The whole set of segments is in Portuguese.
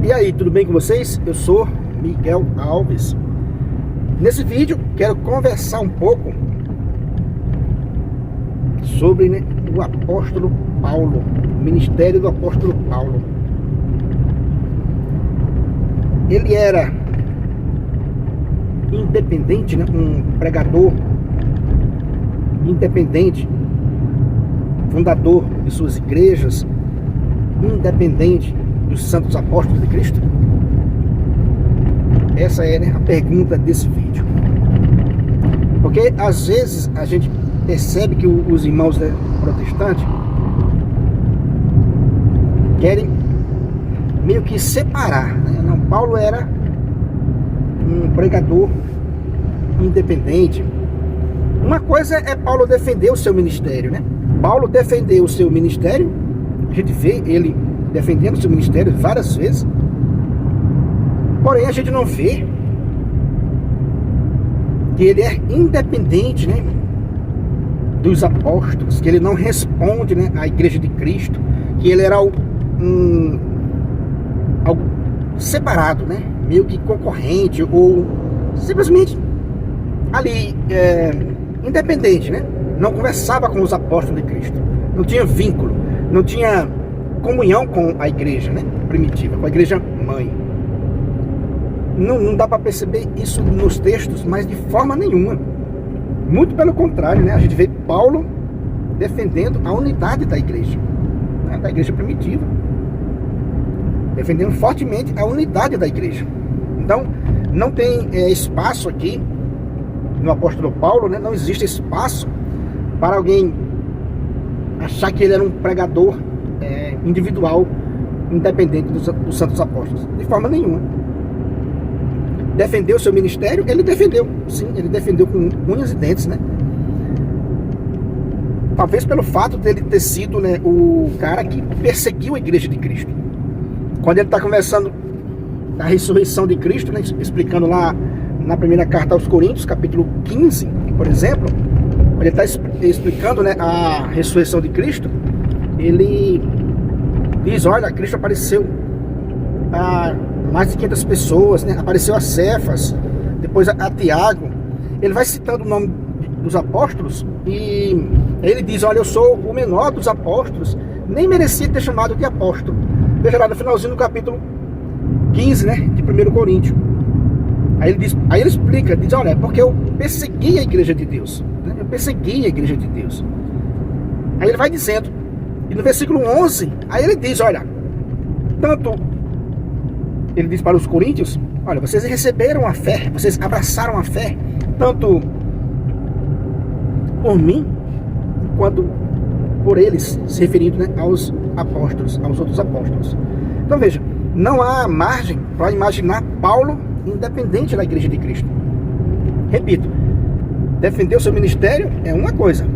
E aí, tudo bem com vocês? Eu sou Miguel Alves. Nesse vídeo quero conversar um pouco sobre o apóstolo Paulo, o ministério do apóstolo Paulo. Ele era independente, um pregador independente, fundador de suas igrejas, independente dos santos apóstolos de Cristo? Essa é a pergunta desse vídeo. Porque às vezes a gente percebe que os irmãos protestantes querem meio que separar, né? Não, Paulo era um pregador independente. Uma coisa é Paulo defender o seu ministério, né? Paulo defendeu o seu ministério, a gente vê ele defendendo o seu ministério várias vezes, porém a gente não vê que ele é independente, né, dos apóstolos, que ele não responde, né, à igreja de Cristo, que ele era algo separado, né, meio que concorrente, ou simplesmente ali independente, né? Não conversava com os apóstolos de Cristo, não tinha vínculo, não tinha comunhão com a igreja, né, primitiva, com a igreja mãe. Não dá para perceber isso nos textos, mas de forma nenhuma. Muito pelo contrário, né? A gente vê Paulo defendendo a unidade da igreja, né, da igreja primitiva, defendendo fortemente a unidade da igreja. Então, não tem espaço aqui no apóstolo Paulo, né? Não existe espaço para alguém achar que ele era um pregador individual, independente dos santos apóstolos. De forma nenhuma. Defendeu o seu ministério? Ele defendeu, sim, ele defendeu com unhas e dentes, né? Talvez pelo fato dele ter sido, né, o cara que perseguiu a igreja de Cristo. Quando ele está conversando da ressurreição de Cristo, né, explicando lá na primeira carta aos Coríntios, capítulo 15, por exemplo, ele está explicando, né, a ressurreição de Cristo. Ele diz: olha, Cristo apareceu a mais de 500 pessoas, né? Apareceu a Cefas, depois a Tiago. Ele vai citando o nome dos apóstolos e ele diz: olha, eu sou o menor dos apóstolos, nem merecia ter chamado de apóstolo. Veja lá no finalzinho do capítulo 15, né, de 1 Coríntios. Aí ele explica, diz: olha, é porque eu persegui a igreja de Deus, né? Eu persegui a igreja de Deus. Aí ele vai dizendo, e no versículo 11, aí ele diz: olha, ele diz para os coríntios: olha, vocês receberam a fé, vocês abraçaram a fé, tanto por mim, quanto por eles, se referindo, né, aos apóstolos, aos outros apóstolos. Então veja, não há margem para imaginar Paulo independente da igreja de Cristo. Repito, defender o seu ministério é uma coisa,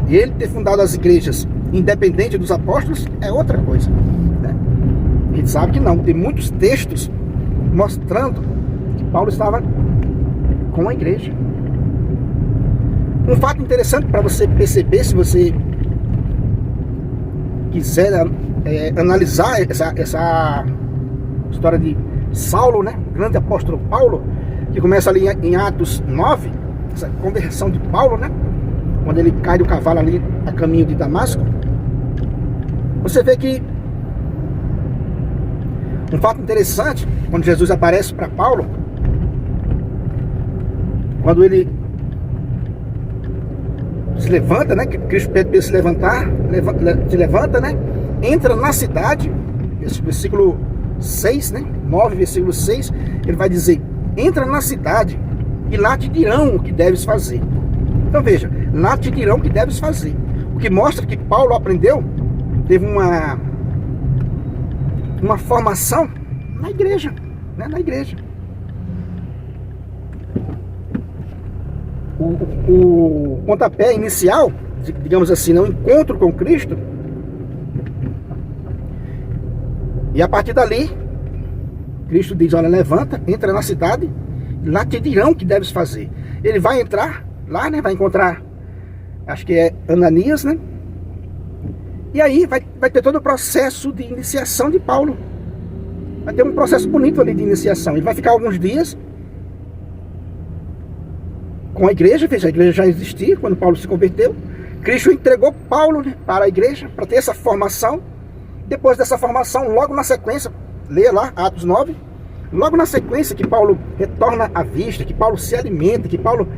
e ele ter fundado as igrejas independente dos apóstolos é outra coisa, né? A gente sabe que não, tem muitos textos mostrando que Paulo estava com a igreja. Um fato interessante para você perceber, se você quiser analisar essa história de Saulo, né, grande apóstolo Paulo, que começa ali em Atos 9, essa conversão de Paulo, né, quando ele cai do cavalo ali a caminho de Damasco. Você vê que um fato interessante, quando Jesus aparece para Paulo, quando ele se levanta, né, Cristo pede para ele se levantar, se levanta, né, entra na cidade, esse versículo 6, né, 9, versículo 6, ele vai dizer: entra na cidade e lá te dirão o que deves fazer. Então veja, lá te dirão o que deves fazer, o que mostra que Paulo aprendeu, teve uma formação na igreja, né, na igreja. O pontapé inicial, digamos assim, no encontro com Cristo, e a partir dali Cristo diz: olha, levanta, entra na cidade, lá te dirão o que deves fazer. Ele vai entrar lá, né, vai encontrar, acho que é Ananias, né, E aí vai ter todo o processo de iniciação de Paulo. vai ter um processo bonito ali de iniciação. Ele vai ficar alguns dias com a igreja, veja, a igreja já existia quando Paulo se converteu. Cristo entregou Paulo, né, para a igreja, para ter essa formação. Depois dessa formação, logo na sequência, leia lá, Atos 9, logo na sequência que Paulo retorna à vista, que Paulo se alimenta, que Paulo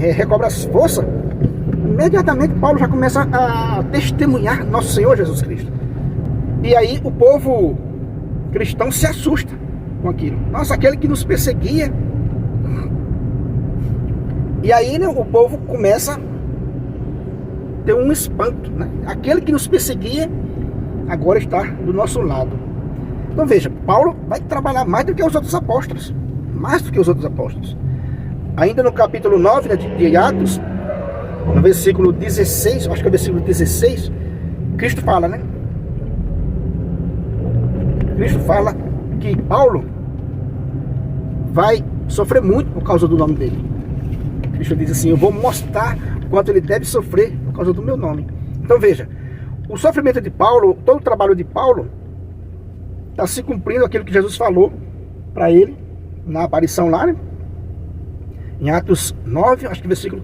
recobra as forças, imediatamente Paulo já começa a testemunhar nosso Senhor Jesus Cristo. E aí o povo cristão se assusta com aquilo. Nossa, aquele que nos perseguia. E aí, né, o povo começa a ter um espanto, né? Aquele que nos perseguia agora está do nosso lado. Então veja, Paulo vai trabalhar mais do que os outros apóstolos. Mais do que os outros apóstolos. Ainda no capítulo 9, né, de Atos, no versículo 16, acho que é o versículo 16, Cristo fala, né? Cristo fala que Paulo vai sofrer muito por causa do nome dele. Cristo diz assim: eu vou mostrar quanto ele deve sofrer por causa do meu nome. Então veja, o sofrimento de Paulo, todo o trabalho de Paulo, está se cumprindo aquilo que Jesus falou para ele na aparição lá, né? Em Atos 9, acho que versículo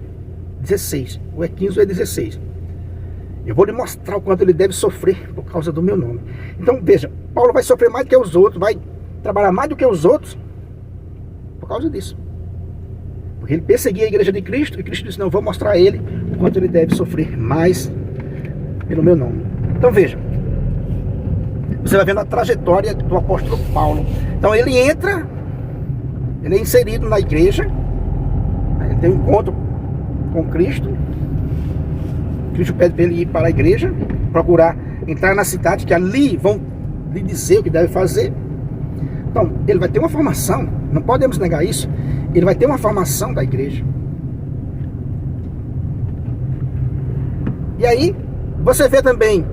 16, ou é 15 ou é 16. Eu vou lhe mostrar o quanto ele deve sofrer por causa do meu nome. Então veja, Paulo vai sofrer mais do que os outros, vai trabalhar mais do que os outros por causa disso. Porque ele perseguia a igreja de Cristo, e Cristo disse: não, eu vou mostrar a ele o quanto ele deve sofrer mais pelo meu nome. Então veja, você vai vendo a trajetória do apóstolo Paulo. Então ele entra, ele é inserido na igreja, ele tem um encontro com Cristo. Cristo pede para ele ir para a igreja, procurar entrar na cidade, que ali vão lhe dizer o que deve fazer. Então ele vai ter uma formação, não podemos negar isso. Ele vai ter uma formação da igreja. E aí você vê também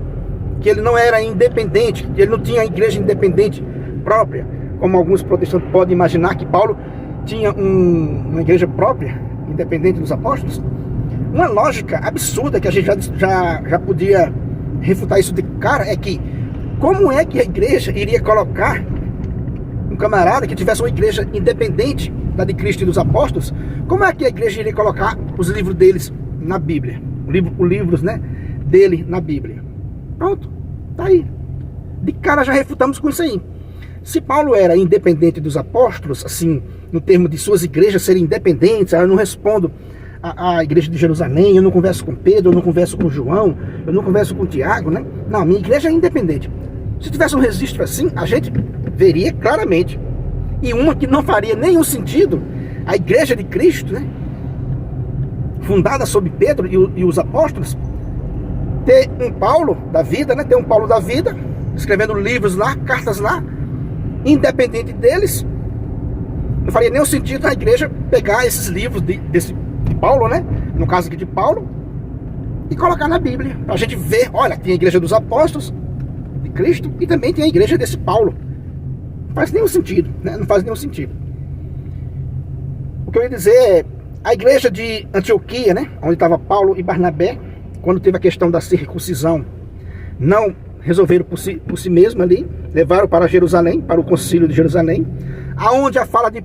que ele não era independente, que ele não tinha igreja independente própria, como alguns protestantes podem imaginar que Paulo tinha uma igreja própria, independente dos apóstolos. Uma lógica absurda que a gente já podia refutar isso de cara é que como é que a igreja iria colocar um camarada que tivesse uma igreja independente da de Cristo e dos apóstolos? Como é que a igreja iria colocar os livros deles na Bíblia? Os livros, né, dele na Bíblia. Pronto, tá aí. De cara já refutamos com isso aí. Se Paulo era independente dos apóstolos, assim, no termo de suas igrejas serem independentes, eu não respondo à igreja de Jerusalém, eu não converso com Pedro, eu não converso com João, eu não converso com Tiago, né? Não, minha igreja é independente. Se tivesse um registro assim, a gente veria claramente. E uma que não faria nenhum sentido, a igreja de Cristo, né, fundada sob Pedro e os apóstolos, ter um Paulo da vida, né, ter um Paulo da vida, escrevendo livros lá, cartas lá, independente deles. Não faria nenhum sentido a igreja pegar esses livros de Paulo, né, no caso aqui de Paulo, e colocar na Bíblia, para a gente ver, olha, tem a igreja dos apóstolos de Cristo e também tem a igreja desse Paulo. Não faz nenhum sentido, né? Não faz nenhum sentido. O que eu ia dizer é, a igreja de Antioquia, né, onde estava Paulo e Barnabé, quando teve a questão da circuncisão, não resolveram por si mesmo ali, levaram para Jerusalém, para o concílio de Jerusalém, aonde a fala de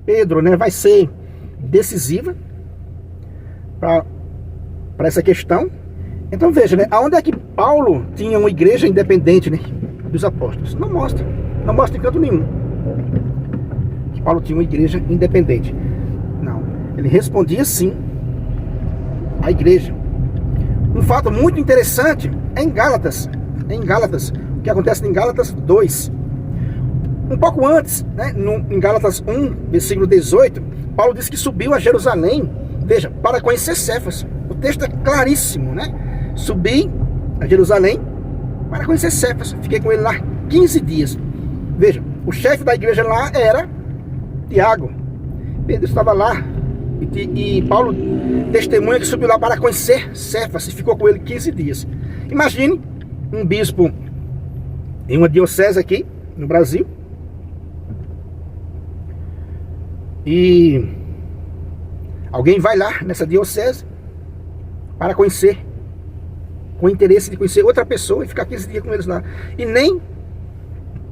Pedro, né, vai ser decisiva para essa questão. Então veja, né, aonde é que Paulo tinha uma igreja independente, né, dos apóstolos? Não mostra em canto nenhum que Paulo tinha uma igreja independente. Não, ele respondia sim à igreja. Um fato muito interessante é em Gálatas, o que acontece em Gálatas 2. Um pouco antes, né, em Gálatas 1, versículo 18, Paulo diz que subiu a Jerusalém, veja, para conhecer Cefas. O texto é claríssimo, né? Subi a Jerusalém para conhecer Cefas. Fiquei com ele lá 15 dias. Veja, o chefe da igreja lá era Tiago. Pedro estava lá e Paulo testemunha que subiu lá para conhecer Cefas e ficou com ele 15 dias. Imagine um bispo em uma diocese aqui no Brasil e alguém vai lá nessa diocese para conhecer, com interesse de conhecer outra pessoa e ficar 15 dias com eles lá. E nem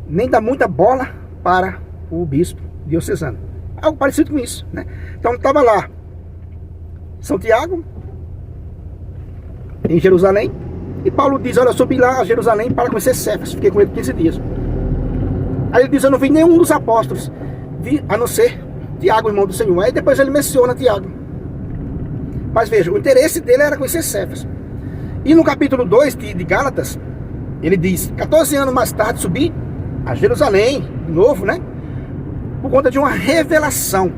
nem dá muita bola para o bispo diocesano. Algo parecido com isso, né? Então estava lá São Tiago, em Jerusalém, e Paulo diz: olha, eu subi lá a Jerusalém para conhecer Cefas, fiquei com ele 15 dias. Aí ele diz: eu não vi nenhum dos apóstolos, vi a não ser Tiago, irmão do Senhor. Aí depois ele menciona Tiago. Mas veja, o interesse dele era conhecer Cefas. E no capítulo 2 de Gálatas, ele diz: 14 anos mais tarde subi a Jerusalém, de novo, né? Por conta de uma revelação.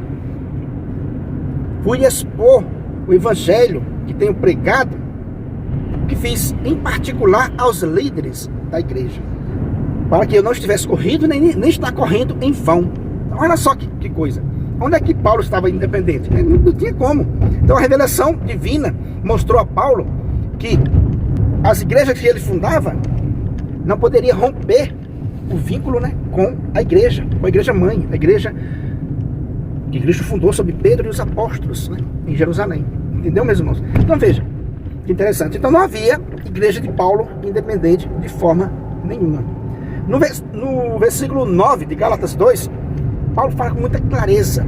Fui expor o evangelho que tenho pregado, que fiz em particular aos líderes da igreja, para que eu não estivesse corrido, nem estar correndo em vão. Então, olha só que coisa. Onde é que Paulo estava independente? Não tinha como. Então a revelação divina mostrou a Paulo que as igrejas que ele fundava não poderia romper o vínculo, né, com a igreja mãe, a igreja que Cristo fundou sob Pedro e os apóstolos, né, em Jerusalém. Entendeu, meus irmãos? Então veja, que interessante. Então não havia igreja de Paulo independente de forma nenhuma. No versículo 9 de Gálatas 2, Paulo fala com muita clareza.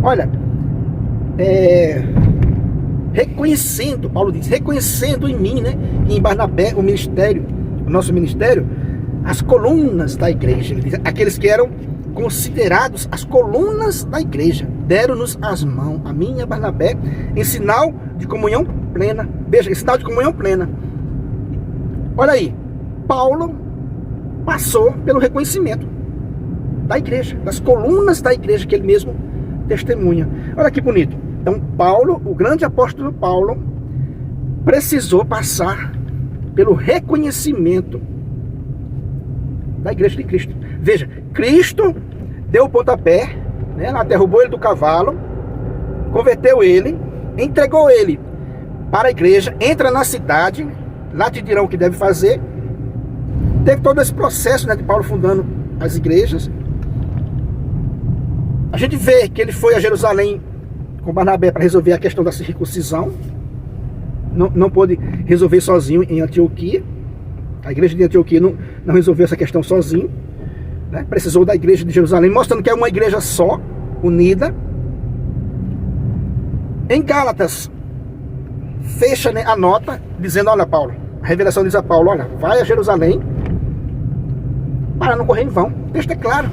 Olha, reconhecendo, Paulo diz, reconhecendo em mim, né, e em Barnabé, o nosso ministério, as colunas da igreja. Ele diz, aqueles que eram considerados as colunas da igreja, deram-nos as mãos, a mim e a Barnabé, em sinal de comunhão plena. Veja, em sinal de comunhão plena. Olha aí, Paulo passou pelo reconhecimento da igreja, das colunas da igreja que ele mesmo testemunha. Olha que bonito. Então Paulo, o grande apóstolo Paulo, precisou passar pelo reconhecimento da igreja de Cristo. Veja, Cristo deu o pontapé, né, ela derrubou ele do cavalo, converteu ele, entregou ele para a igreja, entra na cidade, lá te dirão o que deve fazer. Teve todo esse processo, né, de Paulo fundando as igrejas. A gente vê que ele foi a Jerusalém com Barnabé para resolver a questão da circuncisão. Não pôde resolver sozinho em Antioquia. A igreja de Antioquia não resolveu essa questão sozinho, né? Precisou da igreja de Jerusalém, mostrando que é uma igreja só, unida. Em Gálatas, fecha, né, a nota, dizendo: olha, Paulo, a revelação diz a Paulo: olha, vai a Jerusalém para não correr em vão. O texto é claro.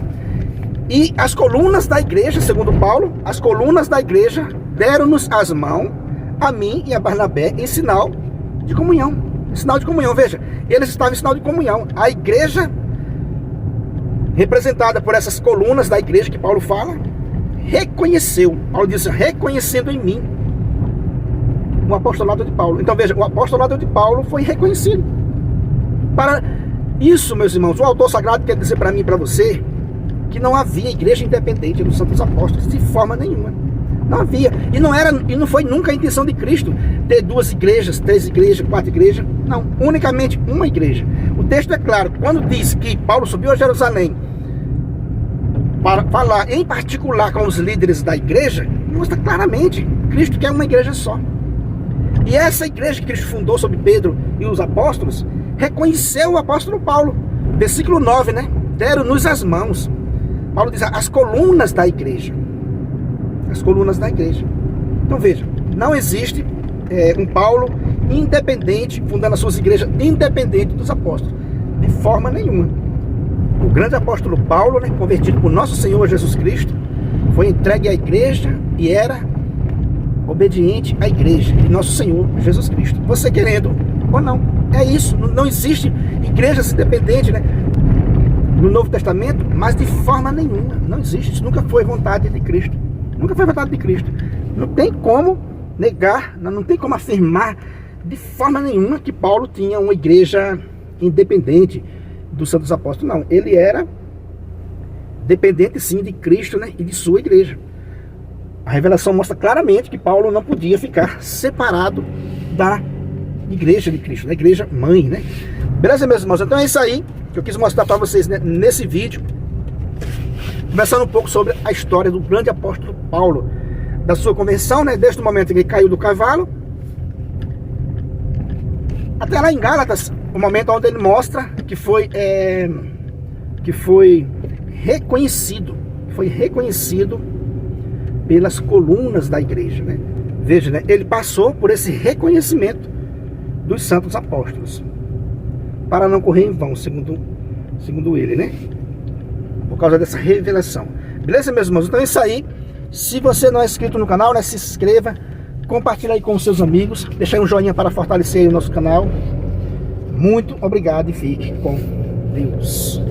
E as colunas da igreja, segundo Paulo, as colunas da igreja deram-nos as mãos, a mim e a Barnabé, em sinal de comunhão. Em sinal de comunhão, veja, eles estavam em sinal de comunhão. A igreja, representada por essas colunas da igreja que Paulo fala, reconheceu. Paulo diz: reconhecendo em mim o apostolado de Paulo. Então veja, o apostolado de Paulo foi reconhecido. Para isso, meus irmãos, o autor sagrado quer dizer para mim e para você que não havia igreja independente dos santos apóstolos, de forma nenhuma. Não havia. E não foi nunca a intenção de Cristo ter 2 igrejas, 3 igrejas, 4 igrejas. Não, unicamente uma igreja. O texto é claro. Quando diz que Paulo subiu a Jerusalém para falar em particular com os líderes da igreja, mostra claramente Cristo quer uma igreja só. E essa igreja que Cristo fundou sob Pedro e os apóstolos reconheceu o apóstolo Paulo. Versículo 9, né? Deram-nos as mãos. Paulo diz: as colunas da igreja. As colunas da igreja. Então veja, não existe um Paulo independente, fundando as suas igrejas, independente dos apóstolos, de forma nenhuma. O grande apóstolo Paulo, né, convertido por nosso Senhor Jesus Cristo, foi entregue à igreja e era obediente à igreja de nosso Senhor Jesus Cristo. Você querendo ou não, é isso. Não existe igrejas independentes, né, no Novo Testamento, mas de forma nenhuma. Não existe. Isso nunca foi vontade de Cristo. Nunca foi vontade de Cristo. Não tem como negar, não tem como afirmar de forma nenhuma que Paulo tinha uma igreja independente dos santos apóstolos. Não, ele era dependente sim de Cristo, né, e de sua igreja. A revelação mostra claramente que Paulo não podia ficar separado da igreja de Cristo, da igreja mãe, né? Beleza, meus irmãos? Então é isso aí que eu quis mostrar para vocês, né, nesse vídeo, conversando um pouco sobre a história do grande apóstolo Paulo, da sua conversão, né, desde o momento em que ele caiu do cavalo até lá em Gálatas, o momento onde ele mostra que foi que foi reconhecido pelas colunas da igreja, né? Veja, né? Ele passou por esse reconhecimento dos santos apóstolos, para não correr em vão, segundo ele, né? Por causa dessa revelação. Beleza, meus irmãos? Então é isso aí. Se você não é inscrito no canal, né, se inscreva, compartilhe aí com os seus amigos, deixa aí um joinha para fortalecer aí o nosso canal. Muito obrigado e fique com Deus.